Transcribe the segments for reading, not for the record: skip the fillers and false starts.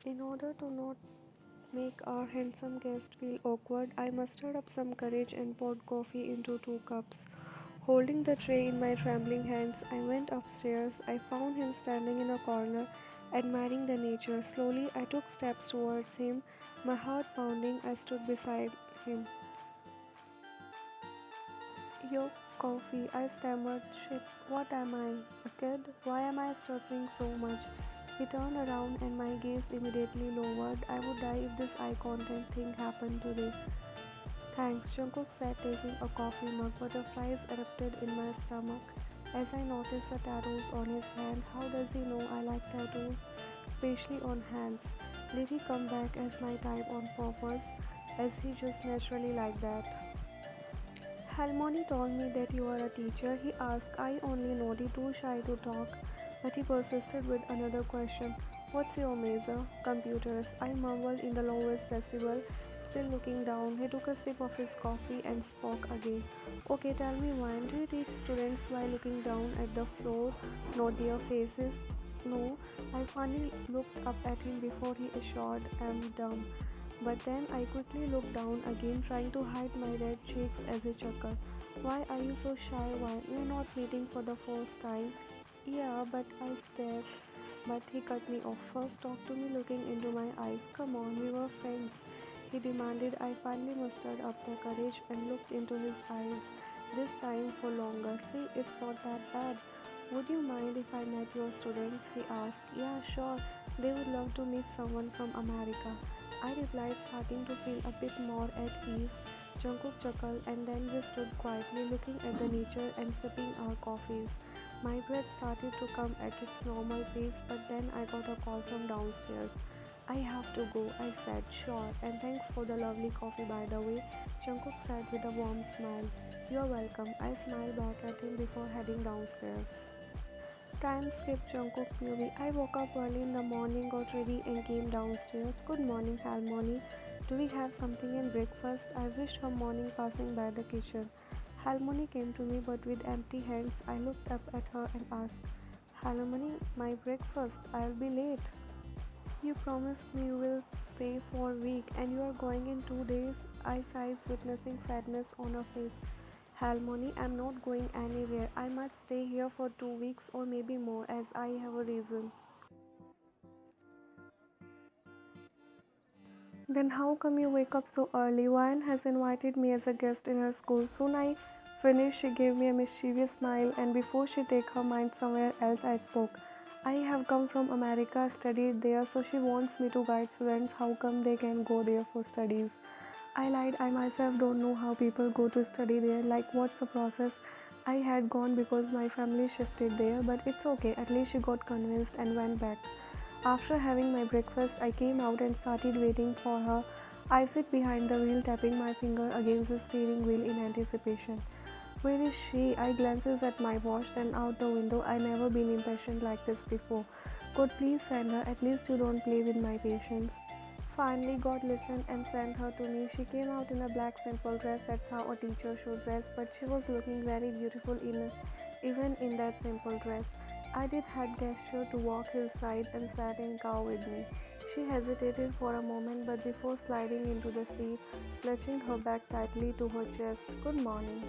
In order to not make our handsome guest feel awkward, I mustered up some courage and poured coffee into 2 cups. Holding the tray in my trembling hands, I went upstairs. I found him standing in a corner, admiring the nature. Slowly, I took steps towards him, my heart pounding. I stood beside him. Your coffee, I stammered. Shit, what am I? A kid? Why am I stuttering so much? He turned around and my gaze immediately lowered. I would die if this eye contact thing happened today. Thanks, Jungkook said, taking a coffee mug. Butterflies erupted in my stomach as I noticed the tattoos on his hand. How does he know I like tattoos? Especially on hands. Did he come back as my type on purpose? As he just naturally like that? Halmoni told me that you are a teacher. He asked. I only nodded, too shy to talk, but he persisted with another question. What's your major? Computers. I mumbled in the lowest decibel, still looking down. He took a sip of his coffee and spoke again. Okay, tell me one. Do you teach students while looking down at the floor, not their faces? No. I finally looked up at him before he assured I'm dumb. But then I quickly looked down again, trying to hide my red cheeks as he chuckled. Why are you so shy? Why? We're not meeting for the first time. Yeah, but I stared. But he cut me off. First, talk to me looking into my eyes. Come on, we were friends. He demanded. I finally mustered up the courage and looked into his eyes. This time for longer. See, it's not that bad. Would you mind if I met your students? He asked. Yeah, sure. They would love to meet someone from America. I replied, starting to feel a bit more at ease. Jungkook chuckled and then we stood quietly looking at the nature and sipping our coffees. My breath started to come at its normal pace, but then I got a call from downstairs. I have to go, I said, sure, and thanks for the lovely coffee by the way, Jungkook said with a warm smile. You're welcome, I smiled back at him before heading downstairs. Time skip Jungkook movie. I woke up early in the morning, got ready, and came downstairs. Good morning, Halmoni. Do we have something in breakfast? I wished her morning passing by the kitchen. Halmoni came to me, but with empty hands. I looked up at her and asked, Halmoni, my breakfast. I'll be late. You promised me you will stay for a week, and you are going in 2 days. I sighed, witnessing sadness on her face. Halmoni, I'm not going anywhere. I might stay here for 2 weeks or maybe more as I have a reason. Then how come you wake up so early? Ryan has invited me as a guest in her school. Soon I finished, she gave me a mischievous smile and before she take her mind somewhere else I spoke. I have come from America, studied there, so she wants me to guide students how come they can go there for studies. I lied, I myself don't know how people go to study there, like what's the process. I had gone because my family shifted there, but it's okay, at least she got convinced and went back. After having my breakfast, I came out and started waiting for her. I sit behind the wheel, tapping my finger against the steering wheel in anticipation. Where is she? I glances at my watch, then out the window. I never been impatient like this before. God, please send her. At least you don't play with my patience. Finally, God listened and sent her to me. She came out in a black simple dress. That's how a teacher should dress. But she was looking very beautiful even in that simple dress. I did head gesture to walk hillside and sat in car with me. She hesitated for a moment, but before sliding into the seat, clutching her bag tightly to her chest. Good morning.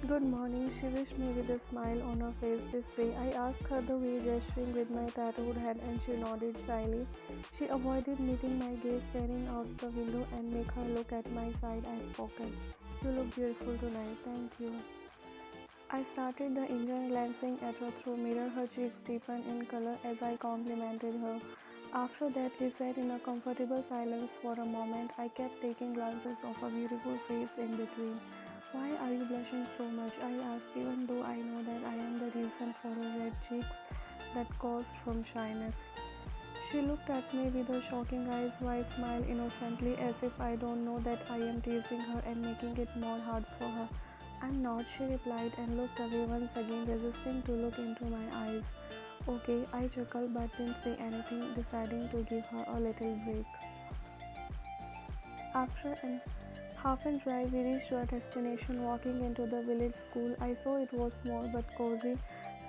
Good morning, she wished me with a smile on her face this way. I asked her the way, gesturing with my tattooed head, and she nodded shyly. She avoided meeting my gaze, staring out the window, and make her look at my side. I spoken. You look beautiful tonight. Thank you. I started the engine, glancing at her through mirror. Her cheeks deepened in color as I complimented her. After that, we sat in a comfortable silence for a moment. I kept taking glances of her beautiful face in between. Why are you blushing so much? I asked, even though I know that I am the reason for her red cheeks that caused from shyness. She looked at me with her shocking eyes, while I smiled innocently as if I don't know that I am teasing her and making it more hard for her. I'm not, she replied and looked away once again, resisting to look into my eyes. Okay, I chuckled but didn't say anything, deciding to give her a little break. After an half an drive, we reached our destination. Walking into the village school, I saw it was small but cozy,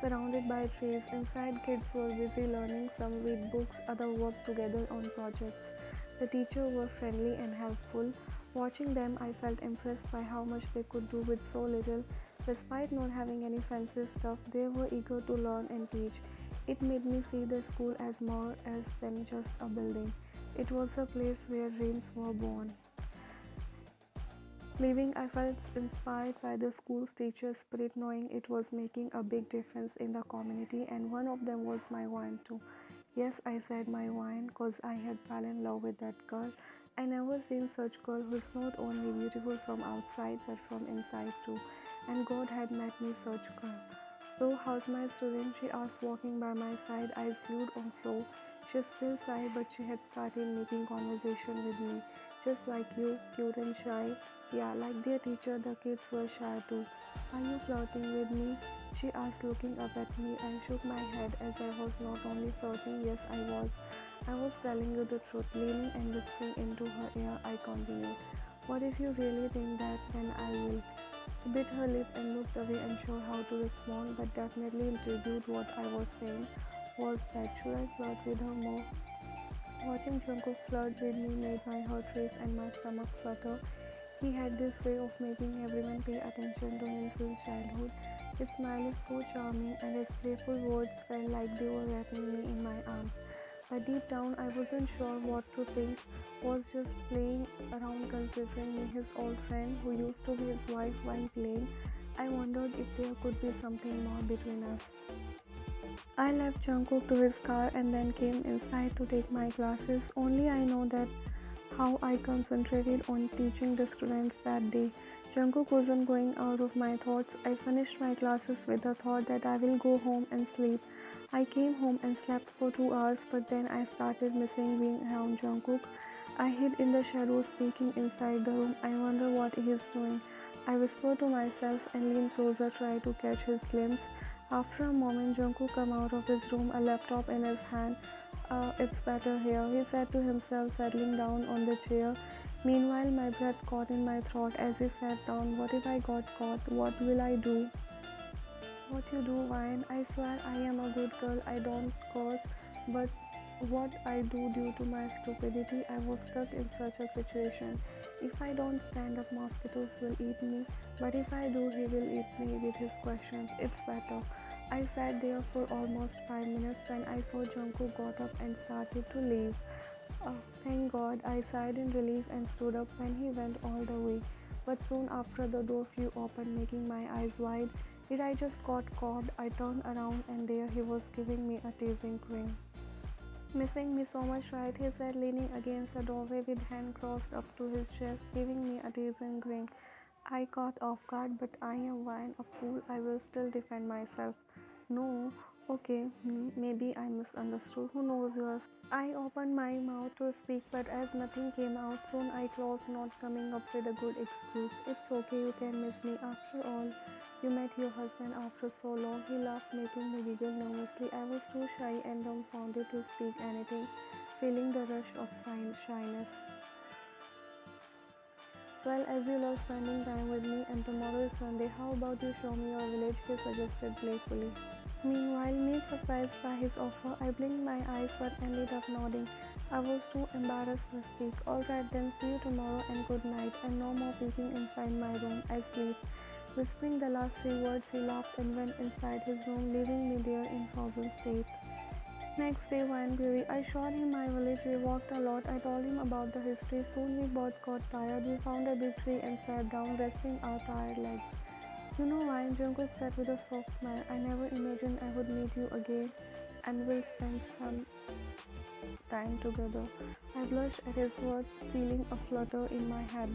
surrounded by trees. Inside, kids were busy learning. Some read books, others worked together on projects. The teachers were friendly and helpful. Watching them, I felt impressed by how much they could do with so little. Despite not having any fancy stuff, they were eager to learn and teach. It made me see the school as more as than just a building. It was a place where dreams were born. Leaving, I felt inspired by the school's teacher spirit, knowing it was making a big difference in the community, and one of them was my wine too. Yes, I said my wine because I had fallen in love with that girl. I never seen such girl who's not only beautiful from outside but from inside too. And God had met me such girl. So how's my student? She asked walking by my side, eyes glued on floor. She's still shy but she had started making conversation with me. Just like you, cute and shy. Yeah, like their teacher, the kids were shy too. Are you flirting with me? She asked, looking up at me. I shook my head as I was not only flirting, yes, I was. I was telling you the truth. Leaning and whispering into her ear, I continued. What if you really think that? Then I will. She bit her lip and looked away, unsure how to respond, but definitely intrigued what I was saying. Was that should I flirt with her more? Watching Jungkook flirt with me made my heart race and my stomach flutter. He had this way of making everyone pay attention to him since childhood. His smile is so charming, and his playful words felt like they were wrapping me in my arms. But deep down, I wasn't sure what to think. Was just playing around considering me his old friend who used to be his wife while playing. I wondered if there could be something more between us. I left Jungkook to his car and then came inside to take my classes. Only I know that how I concentrated on teaching the students that day. Jungkook wasn't going out of my thoughts. I finished my classes with the thought that I will go home and sleep. I came home and slept for 2 hours, but then I started missing being around Jungkook. I hid in the shadows, peeking inside the room. I wonder what he is doing. I whispered to myself and leaned closer, trying to catch his glimpse. After a moment, Jungkook came out of his room, a laptop in his hand. It's better here, he said to himself, settling down on the chair. Meanwhile, my breath caught in my throat as he sat down. What if I got caught? What will I do? What you do, Ryan? I swear I am a good girl. I don't curse, but what I do due to my stupidity, I was stuck in such a situation. If I don't stand up, mosquitoes will eat me, but if I do, he will eat me with his questions. It's better. I sat there for almost 5 minutes when I saw Jungkook got up and started to leave. Oh, thank God, I sighed in relief and stood up when he went all the way. But soon after the door flew open, making my eyes wide. Did I just got caught? I turned around and there he was giving me a teasing grin. Missing me so much, right? He said, leaning against the doorway with hand crossed up to his chest, giving me a teasing grin. I caught off guard, but I am Wine, a fool. I will still defend myself. No, okay, maybe I misunderstood. Who knows yours? I opened my mouth to speak, but as nothing came out, soon I closed, not coming up with a good excuse. It's okay, you can miss me. After all, you met your husband after so long. He laughed, making me giggle nervously. I was too shy and dumbfounded to speak anything, feeling the rush of shyness. Well, as you love spending time with me and tomorrow is Sunday, how about you show me your village? He suggested playfully. Meanwhile, me surprised by his offer, I blinked my eyes but ended up nodding. I was too embarrassed to speak. Alright then, see you tomorrow and good night, and no more peeking inside my room. I sleep. Whispering the last 3 words, he laughed and went inside his room, leaving me there in frozen state. Next day, Wine Beauty, I showed him my village. We walked a lot. I told him about the history. Soon we both got tired. We found a big tree and sat down, resting our tired legs. You know why? Jungkook said with a soft smile. I never imagined I would meet you again and we'll spend some time together. I blushed at his words, feeling a flutter in my head.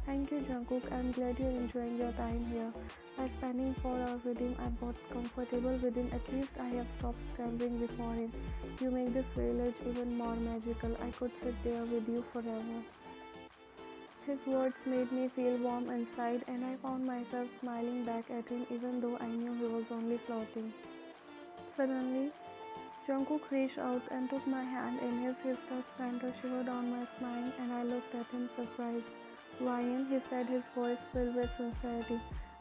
Thank you, Jungkook. I'm glad you're enjoying your time here. By spending 4 hours with him, I got comfortable with him. At least I have stopped stammering before him. You make this village even more magical. I could sit there with you forever. His words made me feel warm inside, and I found myself smiling back at him even though I knew he was only flirting. Suddenly, Jungkook reached out and took my hand in his. His touch sent a shiver down my spine, and I looked at him surprised. Ryan, he said, his voice filled with sincerity.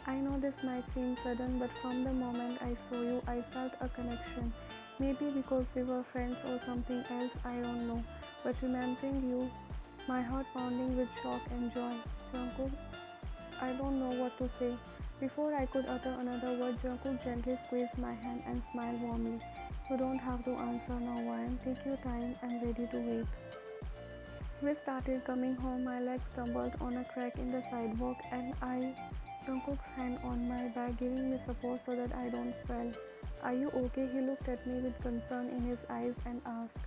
I know this might seem sudden, but from the moment I saw you, I felt a connection. Maybe because we were friends or something else, I don't know. But remembering you, my heart pounding with shock and joy. Jungkook, I don't know what to say. Before I could utter another word, Jungkook gently squeezed my hand and smiled warmly. You don't have to answer now, Ryan. Take your time. I'm ready to wait. We started coming home. My leg stumbled on a crack in the sidewalk, and I Jungkook's hand on my back, giving me support so that I don't fall. Are you okay? He looked at me with concern in his eyes and asked.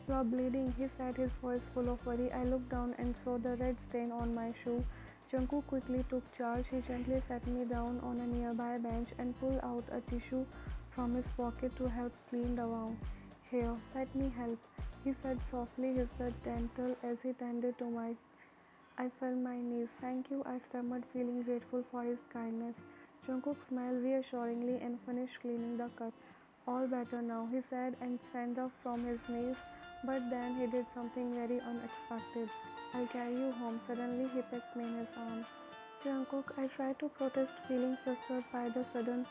You are bleeding, he said, his voice full of worry. I looked down and saw the red stain on my shoe. Jungkook quickly took charge. He gently sat me down on a nearby bench and pulled out a tissue from his pocket to help clean the wound. Here, let me help, he said softly, his touch gentle as he tended to my I fell my knees. Thank you, I stammered, feeling grateful for his kindness. Jungkook smiled reassuringly and finished cleaning the cut. All better now, he said and stand up from his knees. But then he did something very unexpected. I'll carry you home. Suddenly he picked me in his arms. Jungkook, I tried to protest, feeling flustered by the sudden,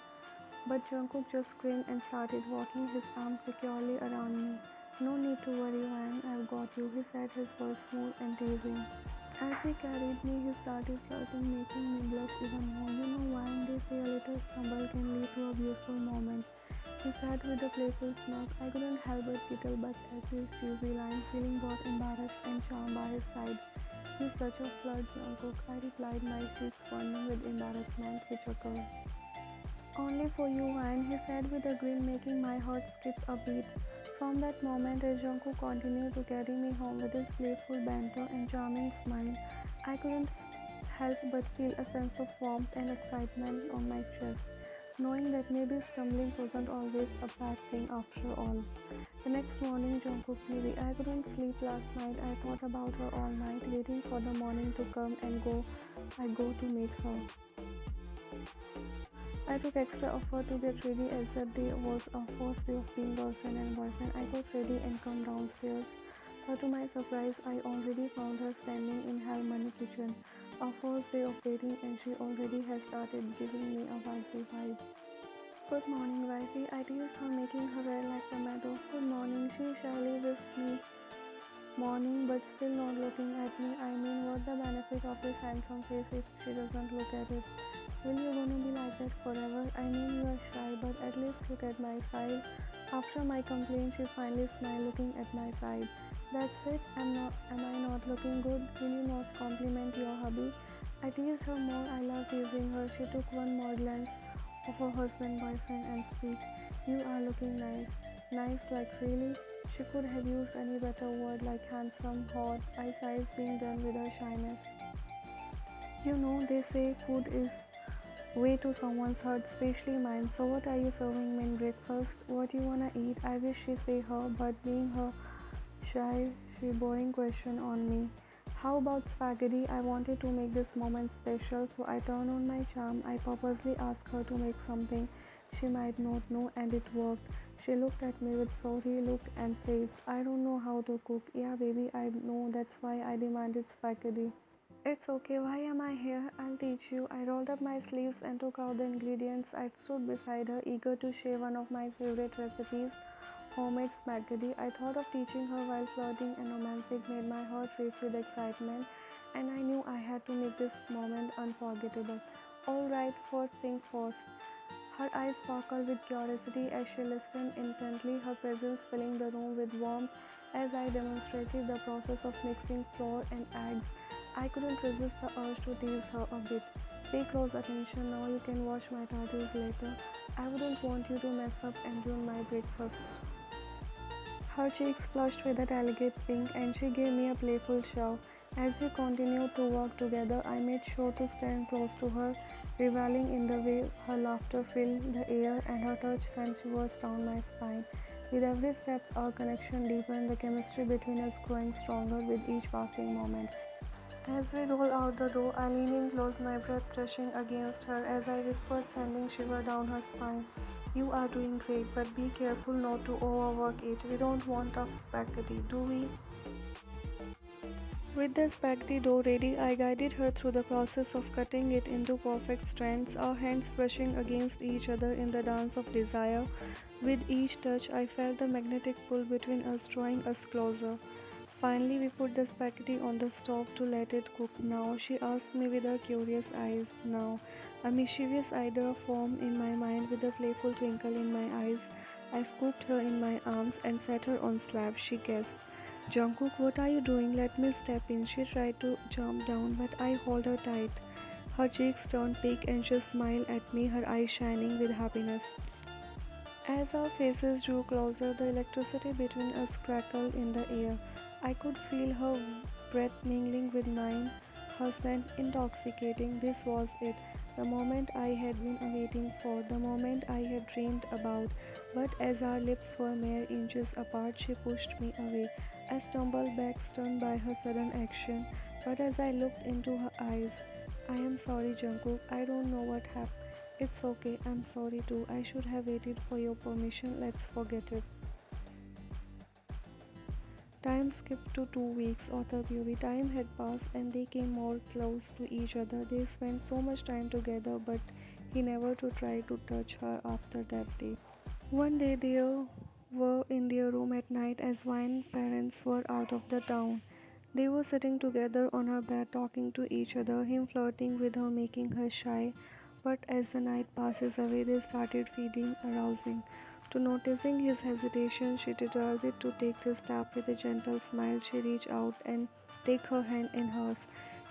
but Jungkook just screamed and started walking his arms securely around me. No need to worry, Wang, I've got you, he said, his voice smooth and teasing. As he carried me, he started flirting, making me blush even more. You know, Wang, they say a little stumble can lead to a beautiful moment. He said with a playful smirk. I couldn't help but giggle, but as his cheesy line, feeling both embarrassed and charmed by his side. You're such a flirt, Jungkook, I replied, my cheeks burning with embarrassment. He chuckled. Only for you, Ryan, he said with a grin, making my heart skip a beat. From that moment, as Jungkook continued to carry me home with his playful banter and charming smile, I couldn't help but feel a sense of warmth and excitement on my chest, knowing that maybe stumbling wasn't always a bad thing after all. The next morning, Jungkook maybe I couldn't sleep last night. I thought about her all night, waiting for the morning to come and go. I go to meet her. I took extra effort to get ready as that day was our first day of being girlfriend and boyfriend. I got ready and come downstairs. But to my surprise, I already found her standing in her money kitchen. Our first day of dating and she already has started giving me a wifey vibe. Good morning, wifey. I teased her making her hair like tomato. Good morning, she shyly wished me morning but still not looking at me. I mean, what's the benefit of this handsome face if she doesn't look at it? Will you gonna be like that forever? I mean, you are shy, but at least look at my side. After my complaint, she finally smiled, looking at my side. That's it. Am I not looking good? Will you not compliment your hubby? I teased her more. I love teasing her. She took one more glance of her husband, boyfriend, and speak. You are looking nice. Nice, like really? She could have used any better word like handsome, hot. I sighed, being done with her shyness. You know, they say food is way to someone's heart, especially mine. So what are you serving me in breakfast? What you wanna eat? I wish she say her, but being her shy, she boring question on me. How about spaghetti? I wanted to make this moment special, so I turned on my charm. I purposely asked her to make something she might not know, and it worked. She looked at me with sorry look and says, I don't know how to cook. Yeah, baby, I know. That's why I demanded spaghetti. It's okay, why am I here? I'll teach you. I rolled up my sleeves and took out the ingredients. I stood beside her, eager to share one of my favorite recipes, homemade spaghetti. I thought of teaching her while flirting and romantic made my heart race with excitement, and I knew I had to make this moment unforgettable. Alright, first things first. Her eyes sparkled with curiosity as she listened intently, her presence filling the room with warmth as I demonstrated the process of mixing flour and eggs. I couldn't resist the urge to tease her a bit. Pay close attention now, you can wash my tattoos later. I wouldn't want you to mess up and ruin my breakfast. Her cheeks flushed with a delicate pink and she gave me a playful shove. As we continued to work together, I made sure to stand close to her, reveling in the way her laughter filled the air and her touch sent shivers down my spine. With every step, our connection deepened, the chemistry between us growing stronger with each passing moment. As we rolled out the door, I leaned in close, my breath brushing against her as I whispered, sending shiver down her spine. You are doing great, but be careful not to overwork it. We don't want tough spaghetti, do we? With the spaghetti dough ready, I guided her through the process of cutting it into perfect strands, our hands brushing against each other in the dance of desire. With each touch, I felt the magnetic pull between us drawing us closer. Finally, we put the spaghetti on the stove to let it cook. Now, she asked me with her curious eyes. Now, a mischievous idea formed in my mind with a playful twinkle in my eyes. I scooped her in my arms and set her on slab. She gasped. Jungkook, what are you doing? Let me step in. She tried to jump down, but I held her tight. Her cheeks turned pink and she smiled at me, her eyes shining with happiness. As our faces drew closer, the electricity between us crackled in the air. I could feel her breath mingling with mine, her scent intoxicating. This was it, the moment I had been waiting for, the moment I had dreamed about. But as our lips were mere inches apart, she pushed me away. I stumbled back, stunned by her sudden action. But as I looked into her eyes, I am sorry, Jungkook. I don't know what happened. It's okay, I'm sorry too. I should have waited for your permission. Let's forget it. Time skipped to 2 weeks. Author Beauty. Time had passed and they came more close to each other. They spent so much time together, but he never to try to touch her after that day. One day they were in their room at night as Wine's parents were out of the town. They were sitting together on her bed talking to each other, him flirting with her, making her shy. But as the night passes away, they started feeling arousing. To noticing his hesitation, she decided to take the step with a gentle smile. She reached out and take her hand in hers.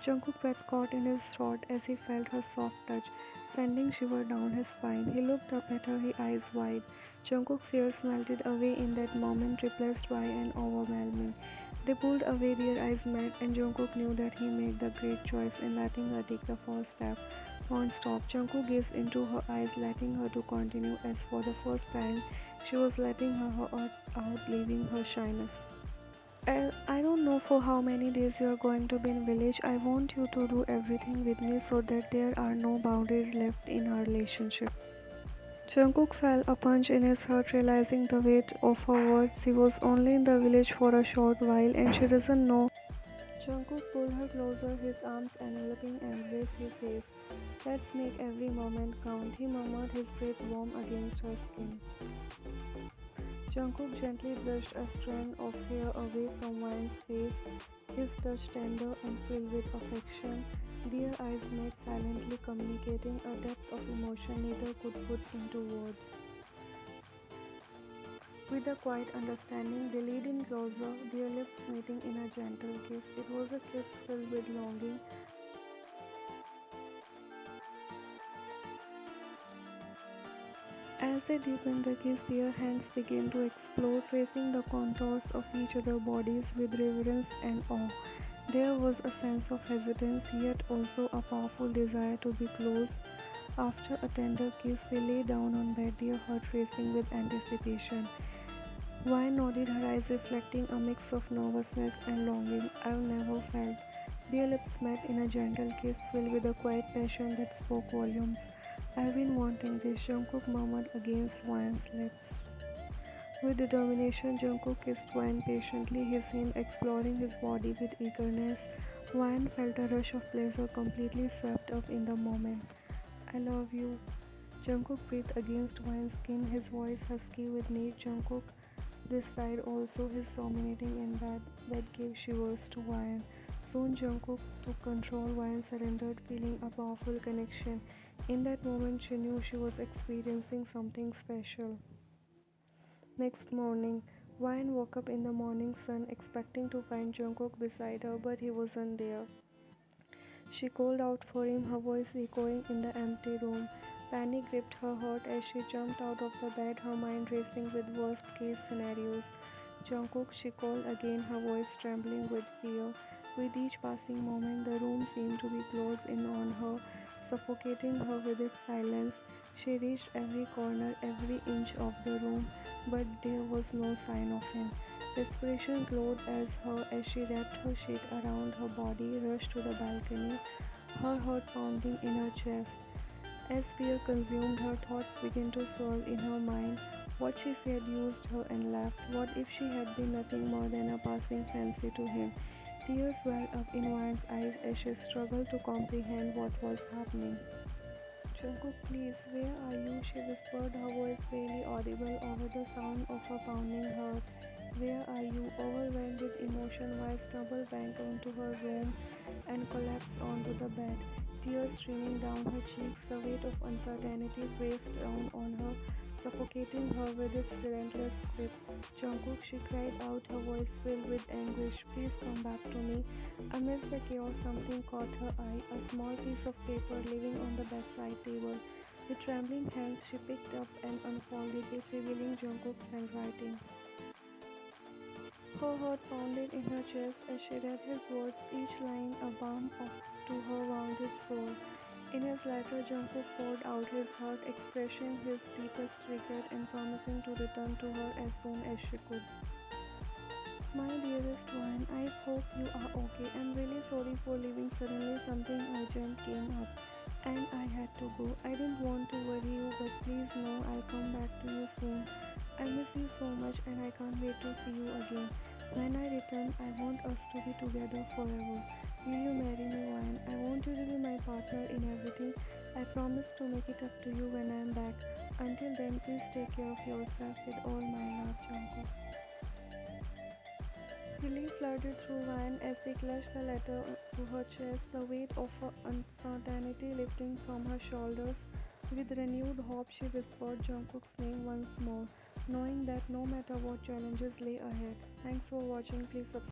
Jungkook's breath caught in his throat as he felt her soft touch, sending shiver down his spine. He looked up at her, his eyes wide. Jungkook's fears melted away in that moment, replaced by an overwhelming. They pulled away, their eyes met, and Jungkook knew that he made the great choice in letting her take the first step. Non-stop, Jungkook gazed into her eyes, letting her to continue as for the first time she was letting her heart out, leaving her shyness. I don't know for how many days you are going to be in village. I want you to do everything with me so that there are no boundaries left in our relationship. Jungkook felt a punch in his heart, realizing the weight of her words. He was only in the village for a short while, and she doesn't know. Jungkook pulled her closer, his arms enveloping and embraced his face. Let's make every moment count, he murmured, his breath warm against her skin. Jungkook gently brushed a strand of hair away from Wine's face, his touch tender and filled with affection. Their eyes met silently, communicating a depth of emotion neither could put into words. With a quiet understanding, they leaned in closer, their lips meeting in a gentle kiss. It was a kiss filled with longing. As they deepened the kiss, their hands began to explore, tracing the contours of each other's bodies with reverence and awe. There was a sense of hesitance, yet also a powerful desire to be close. After a tender kiss, they lay down on bed, their heart racing with anticipation. Wine nodded, her eyes reflecting a mix of nervousness and longing I've never felt. Their lips met in a gentle kiss filled with a quiet passion that spoke volumes. I've been wanting this, Jungkook murmured against Wine's lips. With determination, Jungkook kissed Wine patiently, his hand exploring his body with eagerness. Wine felt a rush of pleasure, completely swept up in the moment. I love you. Jungkook breathed against Wine's skin, his voice husky with need. Jungkook this side also his dominating in bed that gave shivers to Wine. Soon Jungkook took control. Wine surrendered, feeling a powerful connection. In that moment, she knew she was experiencing something special. Next morning, Wine woke up in the morning sun, expecting to find Jungkook beside her, but he wasn't there. She called out for him, her voice echoing in the empty room. Panic gripped her heart as she jumped out of the bed, her mind racing with worst-case scenarios. Jungkook, she called again, her voice trembling with fear. With each passing moment, the room seemed to be closed in on her, suffocating her with its silence. She reached every corner, every inch of the room, but there was no sign of him. Desperation glowed as she wrapped her sheet around her body, rushed to the balcony, her heart pounding in her chest. As fear consumed her, thoughts began to swirl in her mind. What if he had used her and left? What if she had been nothing more than a passing fancy to him? Tears welled up in Wan's eyes as she struggled to comprehend what was happening. Jungkook, please, where are you? She whispered, her voice barely audible over the sound of her pounding heart. Where are you? Overwhelmed with emotion, Wai stumbled back onto her room and collapsed onto the bed. Tears streaming down her cheeks, the weight of uncertainty pressed down on her, suffocating her with its relentless grip. Jungkook, she cried out, her voice filled with anguish. Please come back to me. Amidst the chaos, something caught her eye, a small piece of paper lying on the bedside table. With trembling hands, she picked up and unfolded it, revealing Jungkook's handwriting. Her heart pounded in her chest as she read his words, each line a balm of to her wounded soul. In his letter, Jungkook poured out his heart, expressing his deepest regret and promising to return to her as soon as she could. My dearest one, I hope you are okay. I'm really sorry for leaving suddenly. Something urgent came up and I had to go. I didn't want to worry you, but please know I'll come back to you soon. I miss you so much and I can't wait to see you again. When I return, I want us to be together forever. Will you marry me, Ryan? I want you to be my partner in everything. I promise to make it up to you when I'm back. Until then, please take care of yourself with all my love, Jungkook. Relief flooded through Van as she clutched the letter to her chest, the weight of her uncertainty lifting from her shoulders. With renewed hope, she whispered Jungkook's name once more, knowing that no matter what challenges lay ahead. Thanks for watching. Please subscribe.